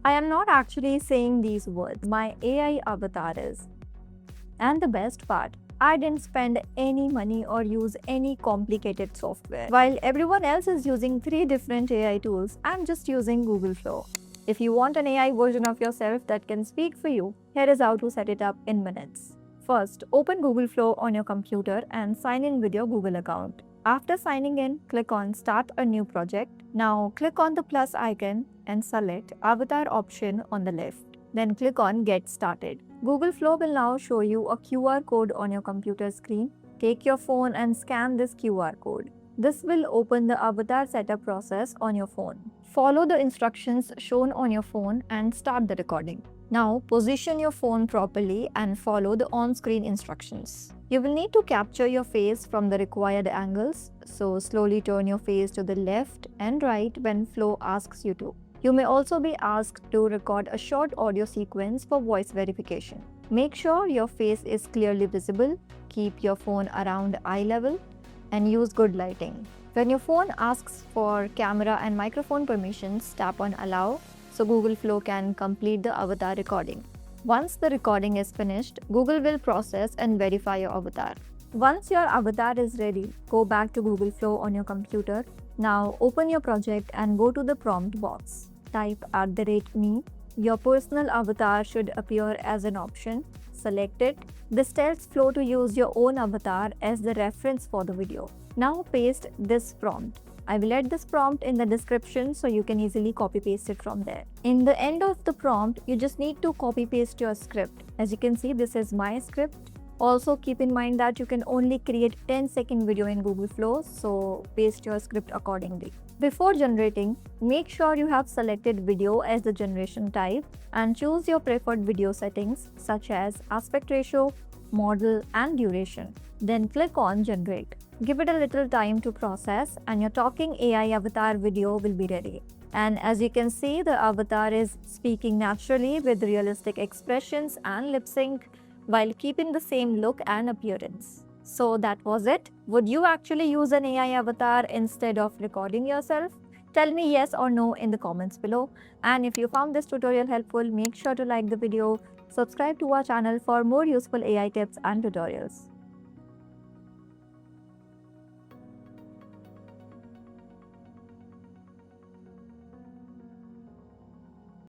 I am not actually saying these words. My AI avatar is. And the best part, I didn't spend any money or use any complicated software. While everyone else is using 3 different AI tools, I'm just using Google Flow. If you want an AI version of yourself that can speak for you, here is how to set it up in minutes. First, open Google Flow on your computer and sign in with your Google account. After signing in, click on Start a new project. Now click on the plus icon and select Avatar option on the left. Then click on Get Started. Google Flow will now show you a QR code on your computer screen. Take your phone and scan this QR code. This will open the avatar setup process on your phone. Follow the instructions shown on your phone and start the recording. Now position your phone properly and follow the on-screen instructions. You will need to capture your face from the required angles, so slowly turn your face to the left and right when Flow asks you to. You may also be asked to record a short audio sequence for voice verification. Make sure your face is clearly visible, keep your phone around eye level, and use good lighting. When your phone asks for camera and microphone permissions, tap on Allow so Google Flow can complete the avatar recording. Once the recording is finished, Google will process and verify your avatar. Once your avatar is ready, go back to Google Flow on your computer. Now open your project and go to the prompt box. Type @me. Your personal avatar should appear as an option. Select it. This tells Flow to use your own avatar as the reference for the video. Now paste this prompt. I will add this prompt in the description so you can easily copy paste it from there. In the end of the prompt, you just need to copy paste your script. As you can see, this is my script. Also keep in mind that you can only create 10-second video in Google Flow, so paste your script accordingly. Before generating, make sure you have selected video as the generation type and choose your preferred video settings such as aspect ratio, model and duration. Then click on generate. Give it a little time to process and your talking AI avatar video will be ready. And as you can see, the avatar is speaking naturally with realistic expressions and lip sync while keeping the same look and appearance. So that was it. Would you actually use an AI avatar instead of recording yourself? Tell me yes or no in the comments below. And if you found this tutorial helpful, make sure to like the video, subscribe to our channel for more useful AI tips and tutorials.